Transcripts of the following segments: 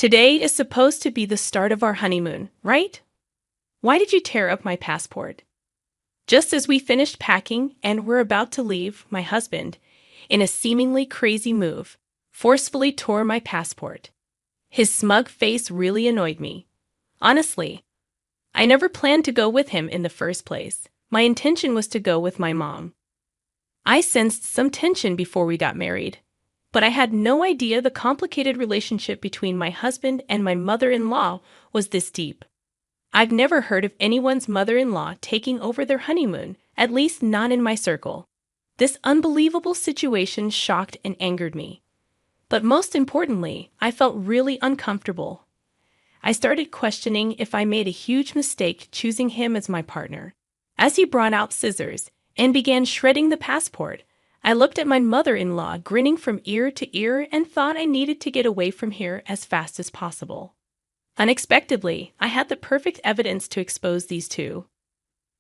Today is supposed to be the start of our honeymoon, right? Why did you tear up my passport? Just as we finished packing and were about to leave, my husband, in a seemingly crazy move, forcefully tore my passport. His smug face really annoyed me. Honestly, I never planned to go with him in the first place. My intention was to go with my mom. I sensed some tension before we got married, but I had no idea the complicated relationship between my husband and my mother-in-law was this deep. I've never heard of anyone's mother-in-law taking over their honeymoon, at least not in my circle. This unbelievable situation shocked and angered me. But most importantly, I felt really uncomfortable. I started questioning if I made a huge mistake choosing him as my partner. As he brought out scissors and began shredding the passport, I looked at my mother-in-law grinning from ear to ear and thought I needed to get away from here as fast as possible. Unexpectedly, I had the perfect evidence to expose these two.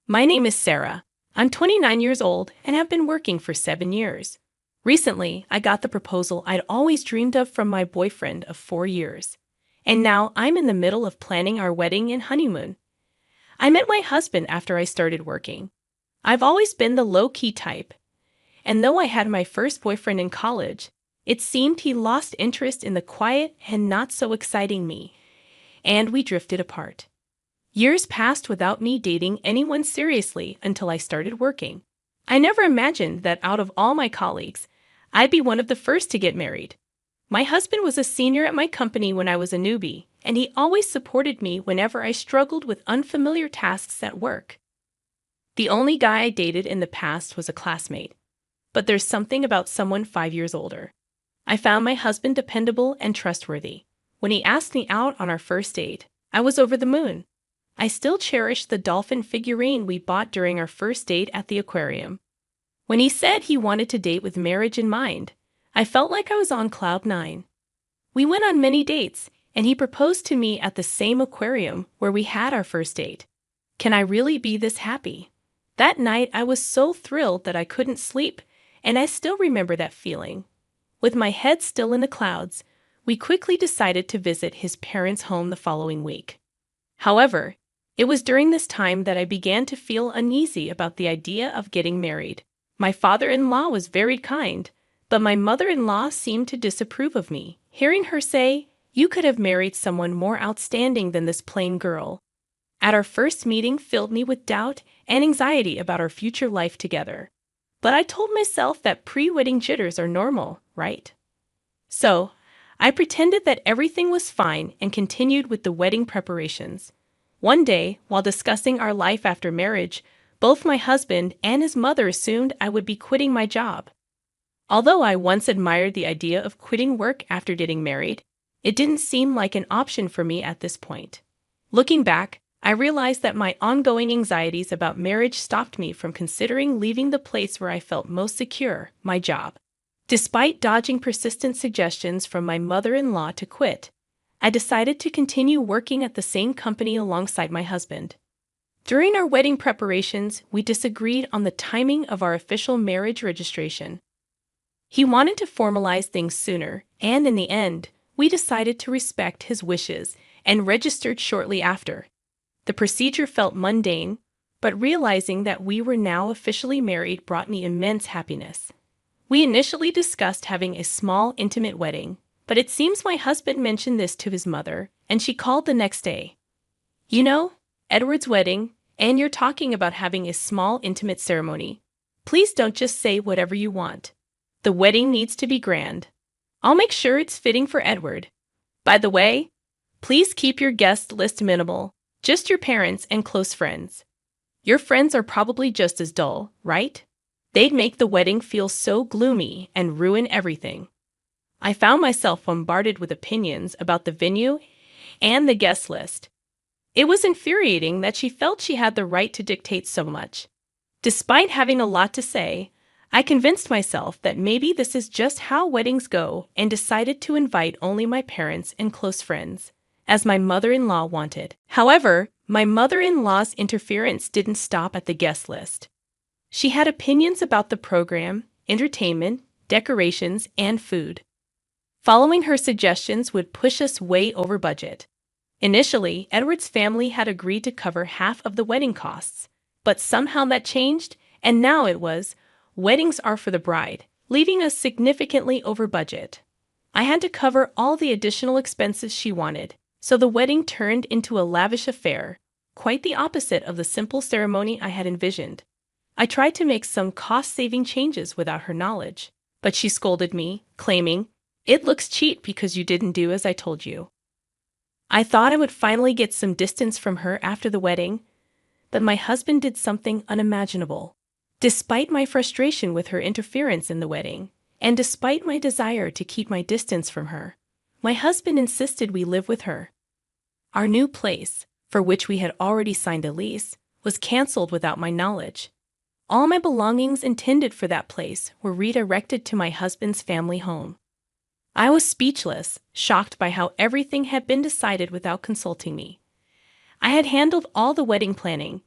My name is Sarah. I'm 29 years old and have been working for 7 years. Recently, I got the proposal I'd always dreamed of from my boyfriend of 4 years. And now I'm in the middle of planning our wedding and honeymoon. I met my husband after I started working. I've always been the low-key type. And though I had my first boyfriend in college, it seemed he lost interest in the quiet and not-so-exciting me, and we drifted apart. Years passed without me dating anyone seriously until I started working. I never imagined that out of all my colleagues, I'd be one of the first to get married. My husband was a senior at my company when I was a newbie, and he always supported me whenever I struggled with unfamiliar tasks at work. The only guy I dated in the past was a classmate, but there's something about someone 5 years older. I found my husband dependable and trustworthy. When he asked me out on our first date, I was over the moon. I still cherish the dolphin figurine we bought during our first date at the aquarium. When he said he wanted to date with marriage in mind, I felt like I was on cloud 9. We went on many dates, and he proposed to me at the same aquarium where we had our first date. Can I really be this happy? That night, I was so thrilled that I couldn't sleep, and I still remember that feeling. With my head still in the clouds, we quickly decided to visit his parents' home the following week. However, it was during this time that I began to feel uneasy about the idea of getting married. My father-in-law was very kind, but my mother-in-law seemed to disapprove of me, hearing her say, "You could have married someone more outstanding than this plain girl." At our first meeting filled me with doubt and anxiety about our future life together. But I told myself that pre-wedding jitters are normal, right? So, I pretended that everything was fine and continued with the wedding preparations. One day, while discussing our life after marriage, both my husband and his mother assumed I would be quitting my job. Although I once admired the idea of quitting work after getting married, it didn't seem like an option for me at this point. Looking back, I realized that my ongoing anxieties about marriage stopped me from considering leaving the place where I felt most secure, my job. Despite dodging persistent suggestions from my mother-in-law to quit, I decided to continue working at the same company alongside my husband. During our wedding preparations, we disagreed on the timing of our official marriage registration. He wanted to formalize things sooner, and in the end, we decided to respect his wishes and registered shortly after. The procedure felt mundane, but realizing that we were now officially married brought me immense happiness. We initially discussed having a small, intimate wedding, but it seems my husband mentioned this to his mother, and she called the next day. "You know, Edward's wedding, and you're talking about having a small, intimate ceremony. Please don't just say whatever you want. The wedding needs to be grand. I'll make sure it's fitting for Edward. By the way, please keep your guest list minimal, just your parents and close friends. Your friends are probably just as dull, right? They'd make the wedding feel so gloomy and ruin everything." I found myself bombarded with opinions about the venue and the guest list. It was infuriating that she felt she had the right to dictate so much. Despite having a lot to say, I convinced myself that maybe this is just how weddings go and decided to invite only my parents and close friends, as my mother-in-law wanted. However, my mother-in-law's interference didn't stop at the guest list. She had opinions about the program, entertainment, decorations, and food. Following her suggestions would push us way over budget. Initially, Edward's family had agreed to cover half of the wedding costs, but somehow that changed, and now it was, weddings are for the bride, leaving us significantly over budget. I had to cover all the additional expenses she wanted, so the wedding turned into a lavish affair, quite the opposite of the simple ceremony I had envisioned. I tried to make some cost-saving changes without her knowledge, but she scolded me, claiming, "It looks cheap because you didn't do as I told you." I thought I would finally get some distance from her after the wedding, but my husband did something unimaginable. Despite my frustration with her interference in the wedding, and despite my desire to keep my distance from her, my husband insisted we live with her. Our new place, for which we had already signed a lease, was canceled without my knowledge. All my belongings intended for that place were redirected to my husband's family home. I was speechless, shocked by how everything had been decided without consulting me. I had handled all the wedding planning,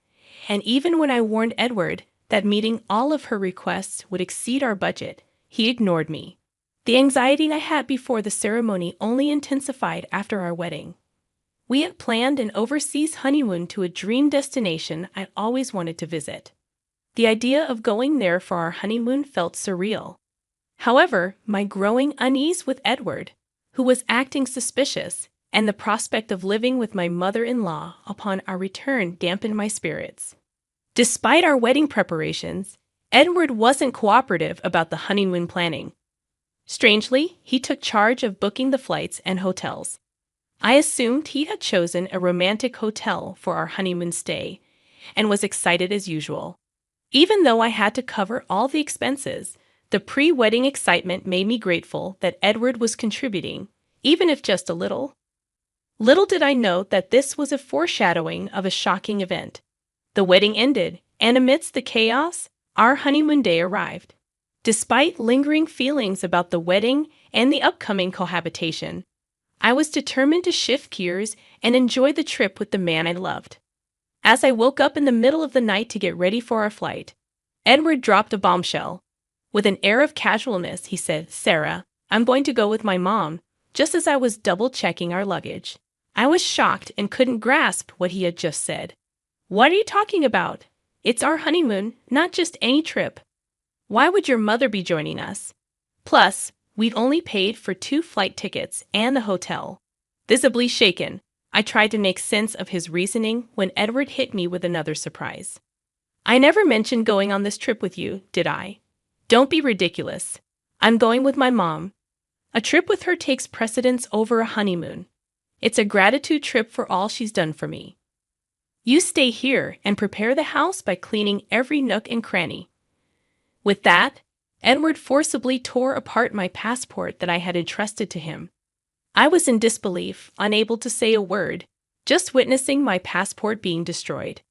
and even when I warned Edward that meeting all of her requests would exceed our budget, he ignored me. The anxiety I had before the ceremony only intensified after our wedding. We had planned an overseas honeymoon to a dream destination I'd always wanted to visit. The idea of going there for our honeymoon felt surreal. However, my growing unease with Edward, who was acting suspicious, and the prospect of living with my mother-in-law upon our return dampened my spirits. Despite our wedding preparations, Edward wasn't cooperative about the honeymoon planning. Strangely, he took charge of booking the flights and hotels. I assumed he had chosen a romantic hotel for our honeymoon stay, and was excited as usual. Even though I had to cover all the expenses, the pre-wedding excitement made me grateful that Edward was contributing, even if just a little. Little did I know that this was a foreshadowing of a shocking event. The wedding ended, and amidst the chaos, our honeymoon day arrived. Despite lingering feelings about the wedding and the upcoming cohabitation, I was determined to shift gears and enjoy the trip with the man I loved. As I woke up in the middle of the night to get ready for our flight, Edward dropped a bombshell. With an air of casualness, he said, "Sarah, I'm going to go with my mom," just as I was double-checking our luggage. I was shocked and couldn't grasp what he had just said. "What are you talking about? It's our honeymoon, not just any trip. Why would your mother be joining us? Plus, we've only paid for 2 flight tickets and the hotel." Visibly shaken, I tried to make sense of his reasoning when Edward hit me with another surprise. "I never mentioned going on this trip with you, did I? Don't be ridiculous. I'm going with my mom. A trip with her takes precedence over a honeymoon. It's a gratitude trip for all she's done for me. You stay here and prepare the house by cleaning every nook and cranny." With that, Edward forcibly tore apart my passport that I had entrusted to him. I was in disbelief, unable to say a word, just witnessing my passport being destroyed.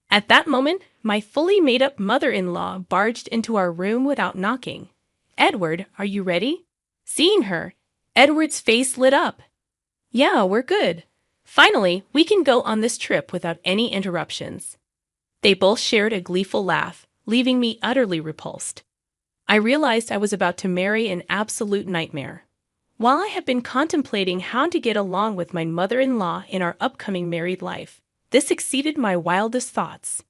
At that moment, my fully made-up mother-in-law barged into our room without knocking. "Edward, are you ready?" Seeing her, Edward's face lit up. "Yeah, we're good. Finally, we can go on this trip without any interruptions." They both shared a gleeful laugh, leaving me utterly repulsed. I realized I was about to marry an absolute nightmare. While I had been contemplating how to get along with my mother-in-law in our upcoming married life, this exceeded my wildest thoughts.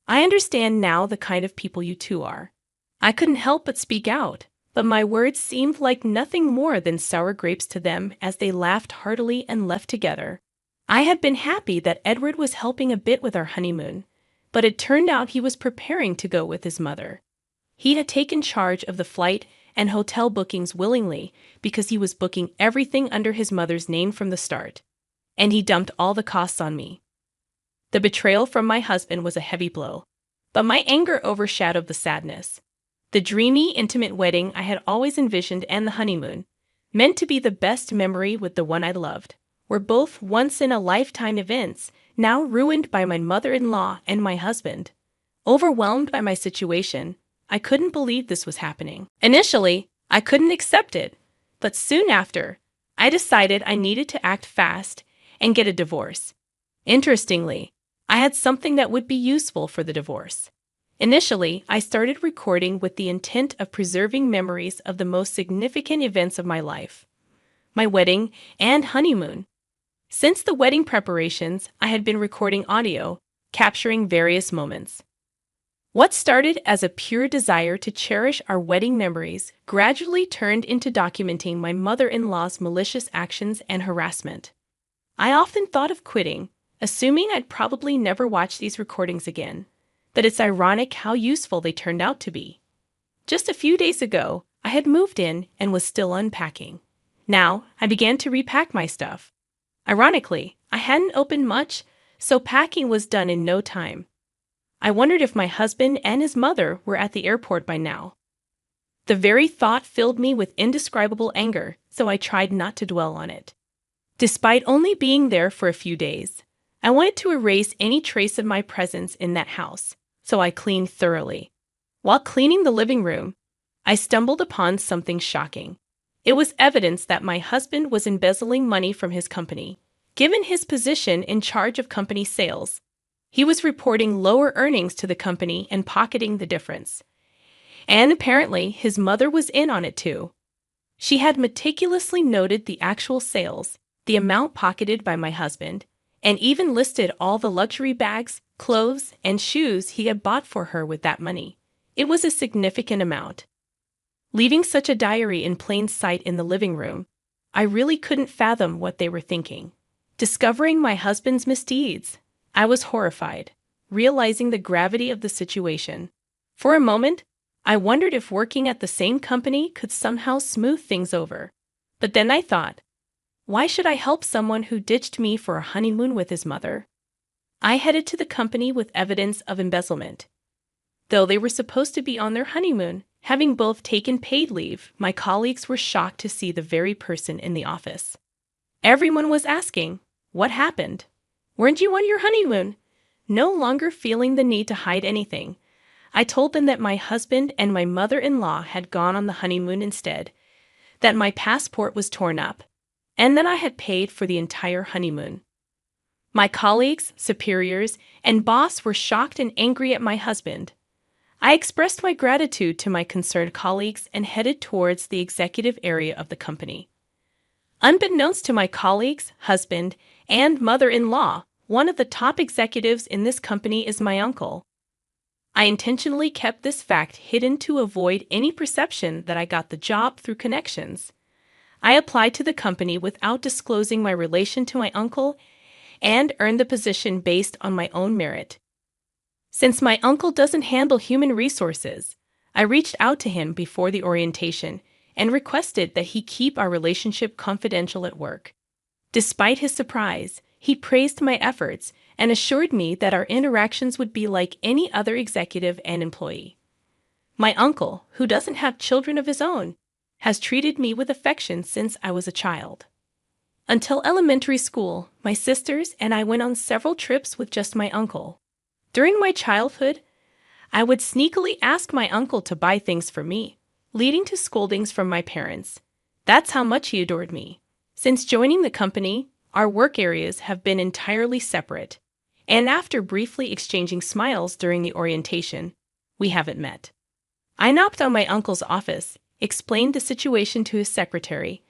"I understand now the kind of people you two are." I couldn't help but speak out, but my words seemed like nothing more than sour grapes to them as they laughed heartily and left together. I had been happy that Edward was helping a bit with our honeymoon, but it turned out he was preparing to go with his mother. He had taken charge of the flight and hotel bookings willingly because he was booking everything under his mother's name from the start, and he dumped all the costs on me. The betrayal from my husband was a heavy blow, but my anger overshadowed the sadness. The dreamy, intimate wedding I had always envisioned and the honeymoon, meant to be the best memory with the one I loved, were both once-in-a-lifetime events, now ruined by my mother-in-law and my husband. Overwhelmed by my situation, I couldn't believe this was happening. Initially, I couldn't accept it, but soon after, I decided I needed to act fast and get a divorce. Interestingly, I had something that would be useful for the divorce. Initially, I started recording with the intent of preserving memories of the most significant events of my life, my wedding, and honeymoon. Since the wedding preparations, I had been recording audio, capturing various moments. What started as a pure desire to cherish our wedding memories gradually turned into documenting my mother-in-law's malicious actions and harassment. I often thought of quitting, assuming I'd probably never watch these recordings again, but it's ironic how useful they turned out to be. Just a few days ago, I had moved in and was still unpacking. Now, I began to repack my stuff. Ironically, I hadn't opened much, so packing was done in no time. I wondered if my husband and his mother were at the airport by now. The very thought filled me with indescribable anger, so I tried not to dwell on it. Despite only being there for a few days, I wanted to erase any trace of my presence in that house, so I cleaned thoroughly. While cleaning the living room, I stumbled upon something shocking. It was evidence that my husband was embezzling money from his company. Given his position in charge of company sales, he was reporting lower earnings to the company and pocketing the difference. And apparently, his mother was in on it too. She had meticulously noted the actual sales, the amount pocketed by my husband, and even listed all the luxury bags, clothes, and shoes he had bought for her with that money. It was a significant amount. Leaving such a diary in plain sight in the living room, I really couldn't fathom what they were thinking. Discovering my husband's misdeeds, I was horrified, realizing the gravity of the situation. For a moment, I wondered if working at the same company could somehow smooth things over. But then I thought, why should I help someone who ditched me for a honeymoon with his mother? I headed to the company with evidence of embezzlement. Though they were supposed to be on their honeymoon, having both taken paid leave, my colleagues were shocked to see the very person in the office. Everyone was asking, what happened? Weren't you on your honeymoon? No longer feeling the need to hide anything, I told them that my husband and my mother-in-law had gone on the honeymoon instead, that my passport was torn up, and that I had paid for the entire honeymoon. My colleagues, superiors, and boss were shocked and angry at my husband. I expressed my gratitude to my concerned colleagues and headed towards the executive area of the company. Unbeknownst to my colleagues, husband, and mother-in-law, one of the top executives in this company is my uncle. I intentionally kept this fact hidden to avoid any perception that I got the job through connections. I applied to the company without disclosing my relation to my uncle and earned the position based on my own merit. Since my uncle doesn't handle human resources, I reached out to him before the orientation and requested that he keep our relationship confidential at work. Despite his surprise, he praised my efforts and assured me that our interactions would be like any other executive and employee. My uncle, who doesn't have children of his own, has treated me with affection since I was a child. Until elementary school, my sisters and I went on several trips with just my uncle. During my childhood, I would sneakily ask my uncle to buy things for me, leading to scoldings from my parents. That's how much he adored me. Since joining the company, our work areas have been entirely separate, and after briefly exchanging smiles during the orientation, we haven't met. I knocked on my uncle's office, explained the situation to his secretary,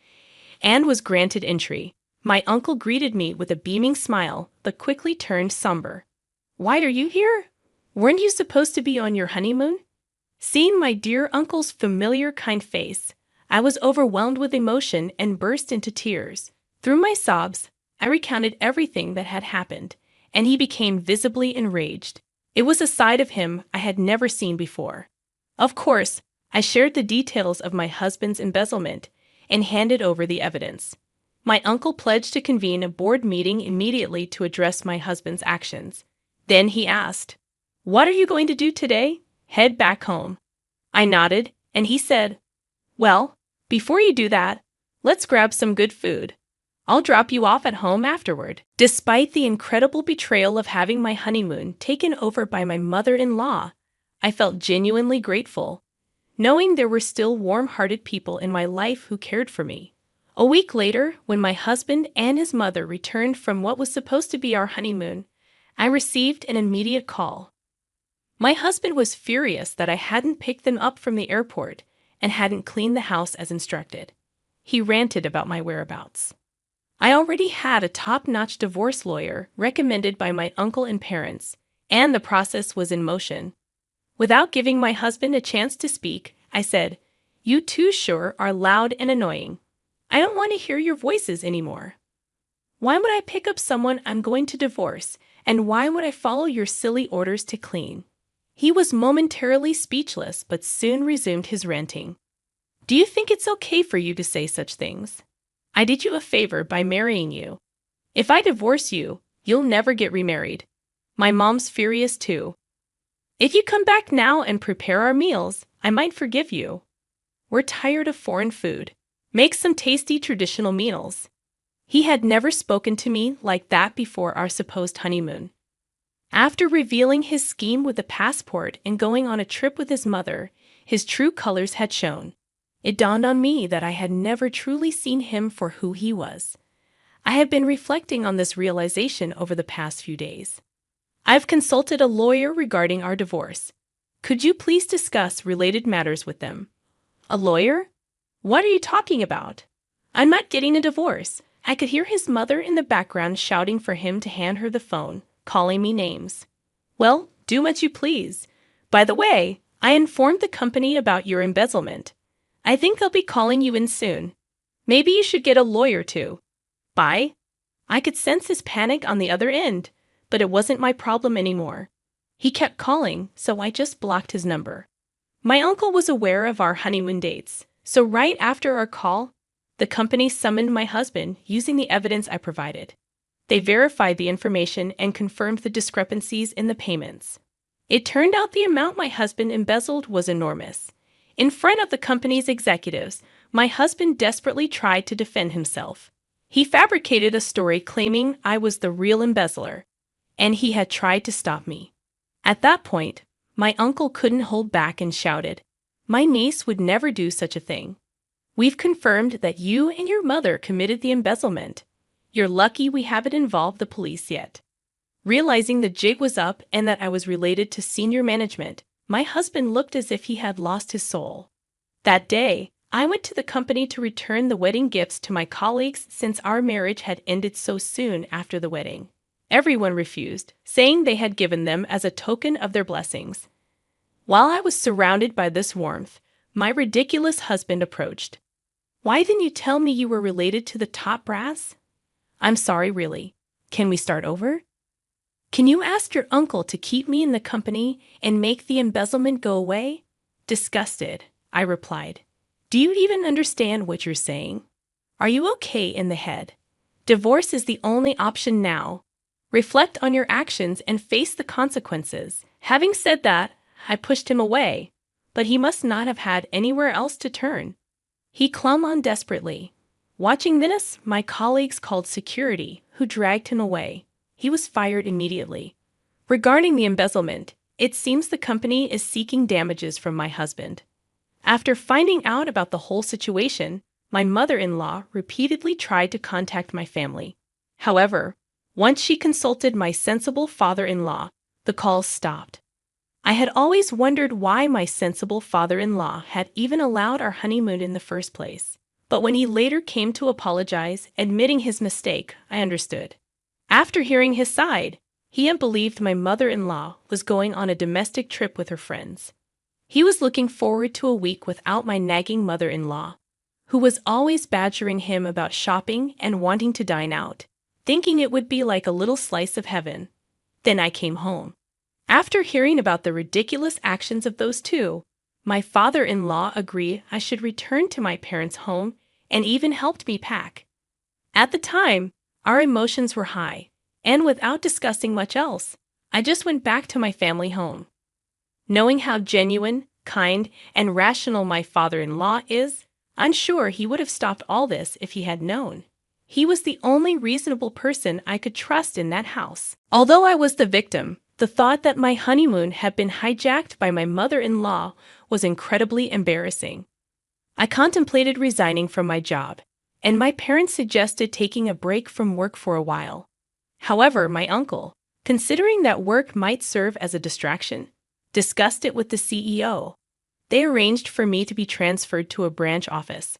and was granted entry. My uncle greeted me with a beaming smile, but quickly turned somber. "Why are you here? Weren't you supposed to be on your honeymoon?" Seeing my dear uncle's familiar, kind face, I was overwhelmed with emotion and burst into tears. Through my sobs, I recounted everything that had happened, and he became visibly enraged. It was a side of him I had never seen before. Of course, I shared the details of my husband's embezzlement and handed over the evidence. My uncle pledged to convene a board meeting immediately to address my husband's actions. Then he asked, "What are you going to do today? Head back home." I nodded, and he said, "Well, before you do that, let's grab some good food. I'll drop you off at home afterward." Despite the incredible betrayal of having my honeymoon taken over by my mother-in-law, I felt genuinely grateful, knowing there were still warm-hearted people in my life who cared for me. A week later, when my husband and his mother returned from what was supposed to be our honeymoon, I received an immediate call. My husband was furious that I hadn't picked them up from the airport and hadn't cleaned the house as instructed. He ranted about my whereabouts. I already had a top-notch divorce lawyer recommended by my uncle and parents, and the process was in motion. Without giving my husband a chance to speak, I said, "You two sure are loud and annoying. I don't want to hear your voices anymore. Why would I pick up someone I'm going to divorce, and why would I follow your silly orders to clean?" He was momentarily speechless but soon resumed his ranting. "Do you think it's okay for you to say such things? I did you a favor by marrying you. If I divorce you, you'll never get remarried. My mom's furious too. If you come back now and prepare our meals, I might forgive you. We're tired of foreign food. Make some tasty traditional meals." He had never spoken to me like that before our supposed honeymoon. After revealing his scheme with the passport and going on a trip with his mother, his true colors had shown. It dawned on me that I had never truly seen him for who he was. I have been reflecting on this realization over the past few days. I've consulted a lawyer regarding our divorce. Could you please discuss related matters with them? A lawyer? What are you talking about? I'm not getting a divorce. I could hear his mother in the background shouting for him to hand her the phone, calling me names. Well, do what you please. By the way, I informed the company about your embezzlement. I think they'll be calling you in soon. Maybe you should get a lawyer too. Bye. I could sense his panic on the other end, but it wasn't my problem anymore. He kept calling, so I just blocked his number. My uncle was aware of our honeymoon dates, so right after our call, the company summoned my husband using the evidence I provided. They verified the information and confirmed the discrepancies in the payments. It turned out the amount my husband embezzled was enormous. In front of the company's executives, my husband desperately tried to defend himself. He fabricated a story claiming I was the real embezzler, and he had tried to stop me. At that point, my uncle couldn't hold back and shouted, "My niece would never do such a thing. We've confirmed that you and your mother committed the embezzlement. You're lucky we haven't involved the police yet." Realizing the jig was up and that I was related to senior management, my husband looked as if he had lost his soul. That day, I went to the company to return the wedding gifts to my colleagues since our marriage had ended so soon after the wedding. Everyone refused, saying they had given them as a token of their blessings. While I was surrounded by this warmth, my ridiculous husband approached. "Why didn't you tell me you were related to the top brass?" "I'm sorry, really. Can we start over?" "Can you ask your uncle to keep me in the company and make the embezzlement go away?" Disgusted, I replied. "Do you even understand what you're saying? Are you okay in the head? Divorce is the only option now. Reflect on your actions and face the consequences." Having said that, I pushed him away, but he must not have had anywhere else to turn. He clung on desperately. Watching this, my colleagues called security, who dragged him away. He was fired immediately. Regarding the embezzlement, it seems the company is seeking damages from my husband. After finding out about the whole situation, my mother-in-law repeatedly tried to contact my family. However, once she consulted my sensible father-in-law, the calls stopped. I had always wondered why my sensible father-in-law had even allowed our honeymoon in the first place. But when he later came to apologize, admitting his mistake, I understood. After hearing his side, he had believed my mother-in-law was going on a domestic trip with her friends. He was looking forward to a week without my nagging mother-in-law, who was always badgering him about shopping and wanting to dine out, thinking it would be like a little slice of heaven. Then I came home. After hearing about the ridiculous actions of those two, my father-in-law agreed I should return to my parents' home and even helped me pack. At the time, our emotions were high, and without discussing much else, I just went back to my family home. Knowing how genuine, kind, and rational my father-in-law is, I'm sure he would have stopped all this if he had known. He was the only reasonable person I could trust in that house. Although I was the victim, the thought that my honeymoon had been hijacked by my mother-in-law was incredibly embarrassing. I contemplated resigning from my job, and my parents suggested taking a break from work for a while. However, my uncle, considering that work might serve as a distraction, discussed it with the CEO. They arranged for me to be transferred to a branch office.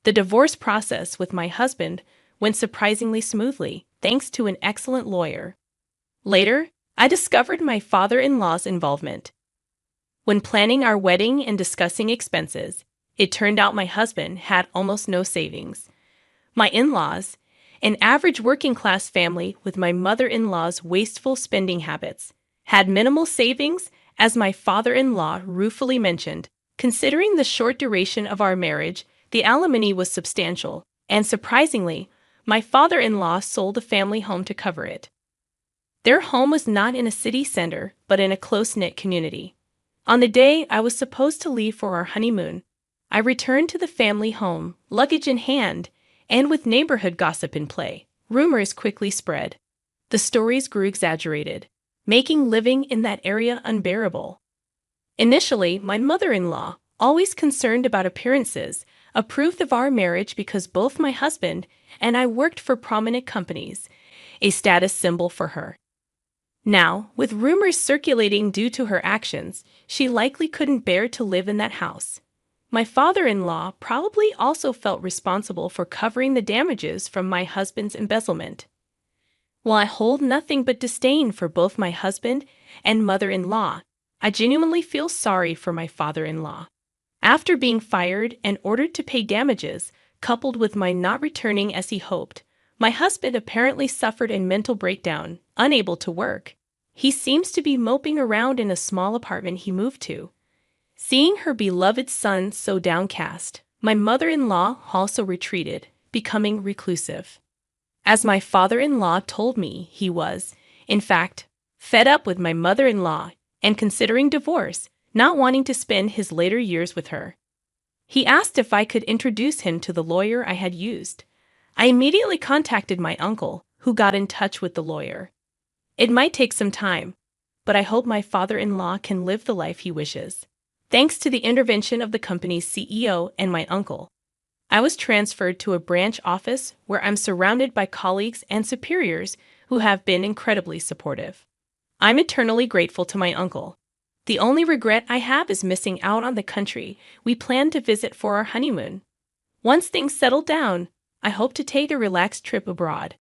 The divorce process with my husband went surprisingly smoothly, thanks to an excellent lawyer. Later, I discovered my father-in-law's involvement. When planning our wedding and discussing expenses, it turned out my husband had almost no savings. My in-laws, an average working-class family with my mother-in-law's wasteful spending habits, had minimal savings, as my father-in-law ruefully mentioned. Considering the short duration of our marriage, the alimony was substantial, and surprisingly, my father-in-law sold the family home to cover it. Their home was not in a city center, but in a close-knit community. On the day I was supposed to leave for our honeymoon, I returned to the family home, luggage in hand, and with neighborhood gossip in play, rumors quickly spread. The stories grew exaggerated, making living in that area unbearable. Initially, my mother-in-law, always concerned about appearances, approved of our marriage because both my husband and I worked for prominent companies, a status symbol for her. Now, with rumors circulating due to her actions, she likely couldn't bear to live in that house. My father-in-law probably also felt responsible for covering the damages from my husband's embezzlement. While I hold nothing but disdain for both my husband and mother-in-law, I genuinely feel sorry for my father-in-law. After being fired and ordered to pay damages, coupled with my not returning as he hoped, my husband apparently suffered a mental breakdown, unable to work. He seems to be moping around in a small apartment he moved to. Seeing her beloved son so downcast, my mother-in-law also retreated, becoming reclusive. As my father-in-law told me, he was, in fact, fed up with my mother-in-law and considering divorce, not wanting to spend his later years with her. He asked if I could introduce him to the lawyer I had used. I immediately contacted my uncle, who got in touch with the lawyer. It might take some time, but I hope my father-in-law can live the life he wishes. Thanks to the intervention of the company's CEO and my uncle, I was transferred to a branch office where I'm surrounded by colleagues and superiors who have been incredibly supportive. I'm eternally grateful to my uncle. The only regret I have is missing out on the country we planned to visit for our honeymoon. Once things settle down, I hope to take a relaxed trip abroad.